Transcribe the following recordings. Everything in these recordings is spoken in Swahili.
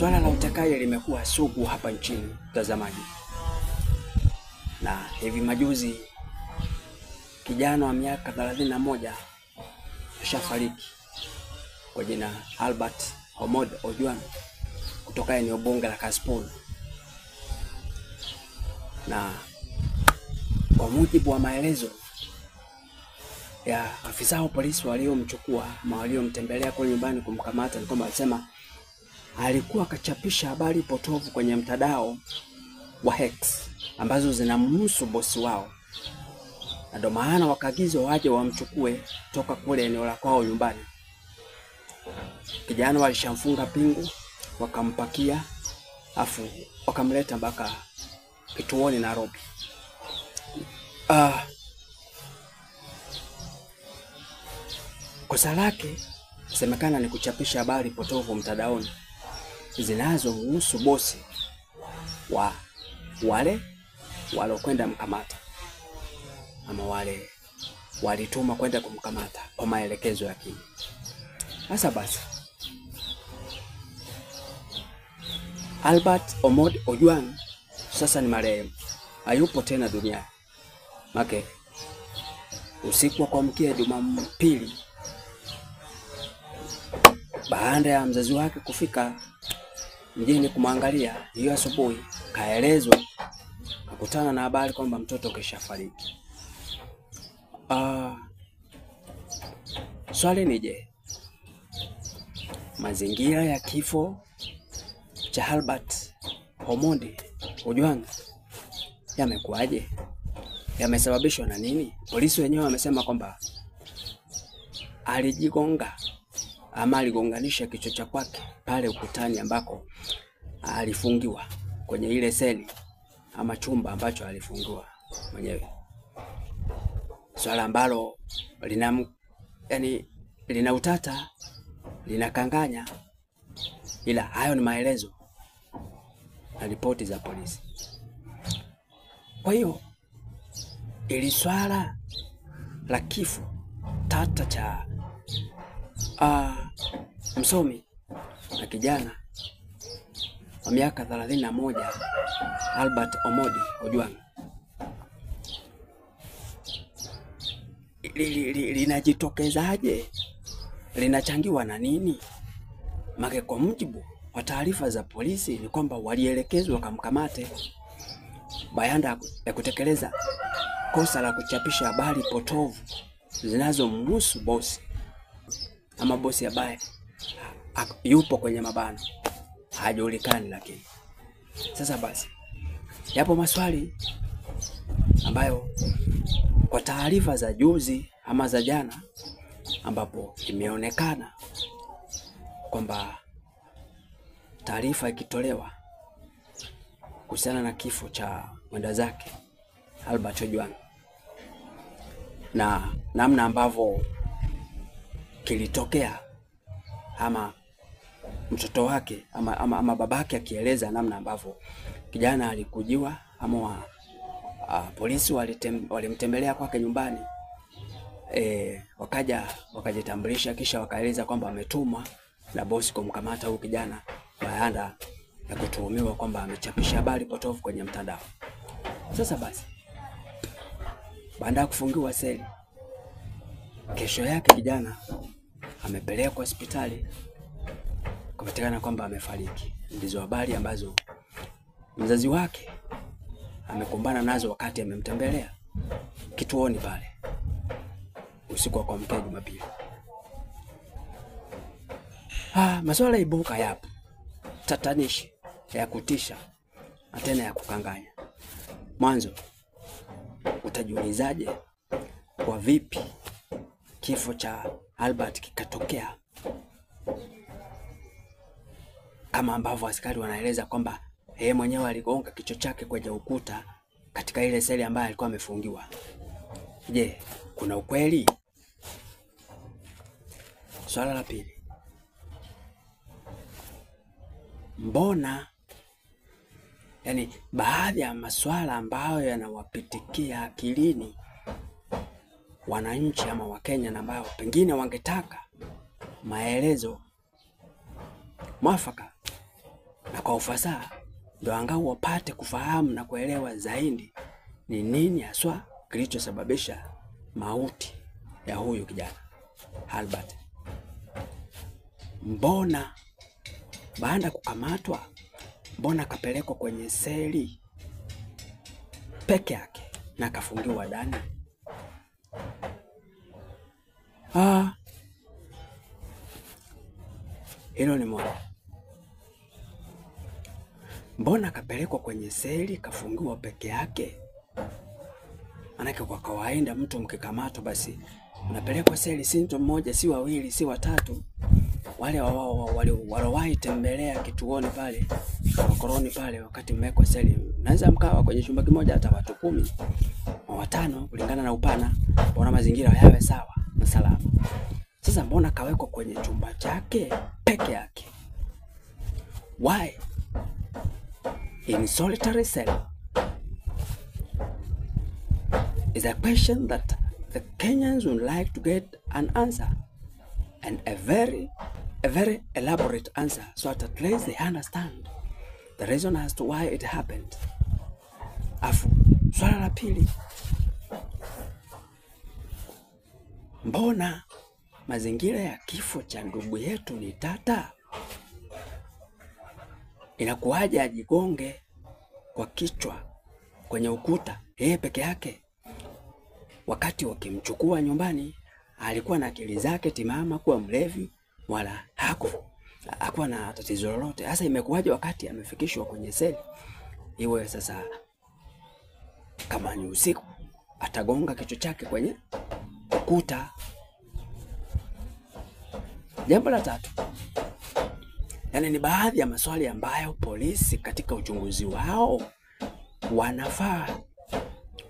Swala la utekaji limekuwa sugu hapa nchini mtazamaji. Na hivi majuzi kijana wa miaka 31 ashafariki kwa jina Albert Omondi Ojwang kutoka eneo bunge la Kasipul. Na kwa mujibu wa maelezo ya afisa wa polisi waliomchukua na waliomtembelea kwa nyumbani kumkamata, ni kwamba alisema alikuwa akachapisha habari potovu kwenye mtandao wa X ambazo zinamhusu bosi wao, na ndio maana wakaagizwa waje wamchukue toka kule eneo la kwao nyumbani. Kijana walishamfunga pingu, wakampakia afu wakamleta mpaka kituoni Nairobi. Kosa lake semekana ni kuchapisha habari potovu mtandaoni zinazomhusu bosi wa wale walokwenda mkamata, ama wale walituma kwenda kumkamata kwa maelekezo ya kini. Sasa basi, Albert Omondi Ojwang sasa ni marehemu, hayupo tena duniani. Make usiku wa kuamkia Jumapili, baada ya mzazi wake kufika mjini kumwangalia, hiyo asubuhi kaelezwa kukutana na habari kwamba mtoto kishafariki. Swali ni je, mazingira ya kifo cha Albert Omondi Ojwang yamekuaje? Yamesababishwa na nini? Polisi wenyewe wamesema kwamba alijigonga ama aligonganisha kichwa cha kwake pale ukutani ambako alifungiwa kwenye ile seli ama chumba ambacho alifungiwa mwenyewe. Swala ambalo lina utata, linakanganya, ila hayo ni maelezo na ripoti za polisi. Kwa hiyo ili swala la kifo tata cha msomi na kijana wa miaka 31 Albert Omondi Ojwang linajitokezaje? Linachangiwa na nini? Make kwa mujibu wa taarifa za polisi ni kwamba walielekezwa kumkamate baada ya kutekeleza kosa la kuchapisha habari potovu zinazomhusu bosi ama bosi ambaye yupo kwenye mabano hajulikani. Lakini sasa basi, yapo maswali ambayo kwa taarifa za juzi ama za jana, ambapo imeonekana kwamba taarifa ikitolewa kuhusiana na kifo cha mwenda zake Albert Ojwang na namna ambavyo kilitokea, ama mtoto wake ama babake akieleza namna ambavyo kijana alikujiwa ama polisi walimtembelea kwake nyumbani, wakajitambulisha, kisha wakaeleza kwamba ametumwa na bosi kumkamata huyu kijana baada ya kutuhumiwa kwamba amechapisha habari potofu kwenye mtandao. Sasa basi, baada ya kufungiwa seli, kesho yake kijana amepelekwa hospitali, kupatikana kwamba amefariki. Ndizo habari ambazo mzazi wake amekumbana nazo wakati amemtembelea kituoni pale usiku wa kuamkia Jumapili. Masuala ibuka yapo, tatanishi, ya kutisha na tena ya kukanganya. Mwanzo utajiulizaje, kwa vipi kifo cha Albert kikatokea kama ambavyo askari wanaeleza kwamba yeye mwenyewe aligonga kichwa chake kwenye ukuta katika ile seli ambayo alikuwa amefungiwa? Je, kuna ukweli? Swala la pili, mbona baadhi ya maswala ambayo yanawapitikia akilini wananchi ama Wakenya na ambao pengine wangetaka maelezo mwafaka na kwa ufasaha, ndio angalau wapate kufahamu na kuelewa zaidi ni nini haswa kilichosababisha mauti ya huyu kijana Albert. Mbona baada kukamatwa, mbona kapelekwa kwenye seli peke yake na kafungiwa ndani? Hilo ni moja. Mbona kapelekwa kwenye seli kafungiwa peke yake? Manake kwa kawaida mtu mkikamatwa basi unapelekwa seli, si mtu mmoja, si wawili, si watatu. Wale walowahi tembelea kituoni pale, koroni pale, wakati mmekwa seli, naweza mkawa kwenye chumba kimoja hata watu 10 au 5 kulingana na upana, mbona mazingira yawe sawa na salama. Sasa mbona kawekwa kwenye chumba chake peke yake? Why in solitary cell? Is a question that the Kenyans would like to get an answer, and a very elaborate answer, so that at least they understand the reason as to why it happened. Afu swala la pili, mbona mazingira ya kifo cha ndugu yetu ni tata? Inakuwaje ajigonge kwa kichwa kwenye ukuta yeye peke yake? Wakati wakimchukua nyumbani alikuwa na akili zake timama, kuwa mlevi wala hakuwa na tatizo lolote. Sasa imekuwaje wakati amefikishwa kwenye seli iwe sasa kama ni usiku atagonga kichwa chake kwenye ukuta? Jambo la tatu, yani ni baadhi ya maswali ambayo polisi katika uchunguzi wao wanafaa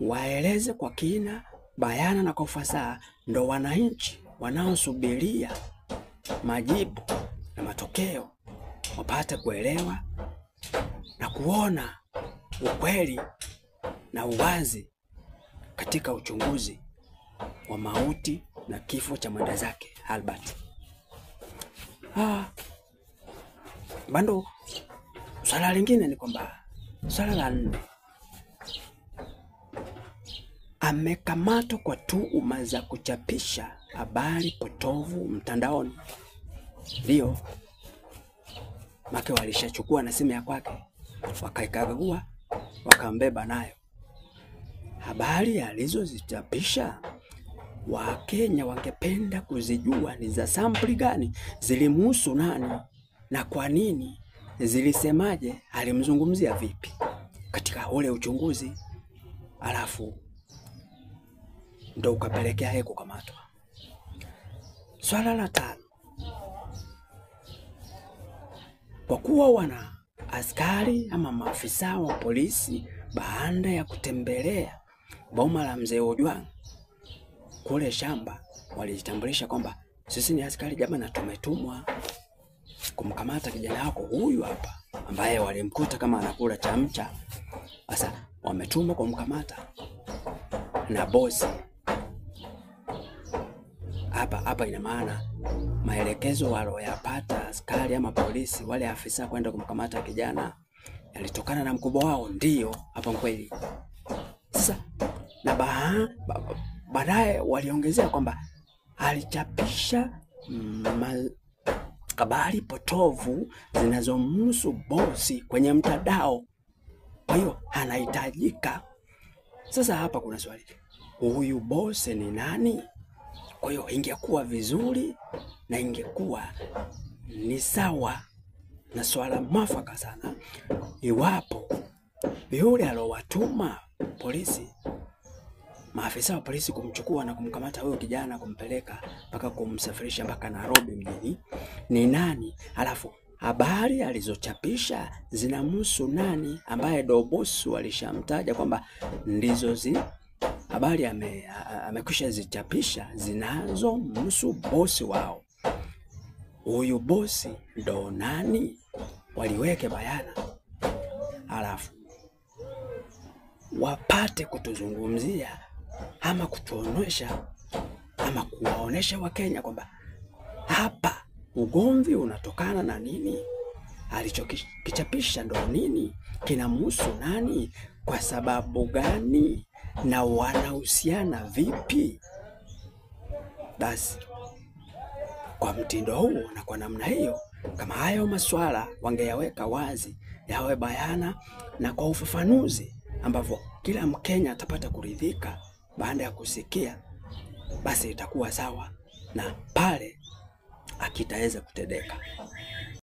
waeleze kwa kina, bayana na kwa ufasaha, ndo wananchi wanaosubiria majibu na matokeo wapate kuelewa na kuona ukweli na uwazi katika uchunguzi wa mauti na kifo cha mwenda zake Albert. Bando swala lingine ni kwamba, swala la 4, amekamatwa kwa tuhuma za kuchapisha habari potovu mtandaoni. Ndio make walishachukua na simu ya kwake, wakaikagua, wakambeba nayo. Habari alizozichapisha Wakenya wangependa kuzijua ni za sampuli gani, zilimhusu nani na kwa nini, zilisemaje, alimzungumzia vipi katika ule uchunguzi, alafu ndo ukapelekea yeye kukamatwa. Swala la 5, kwa kuwa wana askari ama maafisa wa polisi baada ya kutembelea boma la mzee Ojwang kule shamba, walijitambulisha kwamba sisi ni askari jamani, na tumetumwa kumkamata kijana wako huyu hapa, ambaye walimkuta kama anakula chamcha. Sasa wametumwa kumkamata na bosi. Hapa ina maana maelekezo walioyapata askari ama polisi wale afisa kwenda kumkamata kijana yalitokana na mkubwa wao. Ndio hapa kweli. Sasa na baadaye waliongezea kwamba alichapisha habari potovu zinazomhusu bosi kwenye mtandao, kwa hiyo anahitajika. Sasa hapa kuna swali, huyu bosi ni nani? Kwa hiyo ingekuwa vizuri na ingekuwa ni sawa na swala mwafaka sana iwapo yule alowatuma polisi, maafisa wa polisi kumchukua na kumkamata huyo kijana, kumpeleka mpaka kumsafirisha mpaka Nairobi mjini, ni nani? Alafu habari alizochapisha zinamhusu nani, ambaye bosi walishamtaja kwamba ndizo habari amekwisha zichapisha zinazomhusu bosi wao. Huyu bosi ndo nani? Waliweke bayana, alafu wapate kutuzungumzia ama kutuonesha ama kuwaonesha Wakenya kwamba hapa ugomvi unatokana na nini, alichokichapisha ndo nini, kinamhusu nani, kwa sababu gani, na wanahusiana vipi. Basi kwa mtindo huo na kwa namna hiyo, kama hayo maswala wangeyaweka wazi, yawe bayana na kwa ufafanuzi ambavyo kila Mkenya atapata kuridhika baada ya kusikia, basi itakuwa sawa na pale akitaweza kutendeka.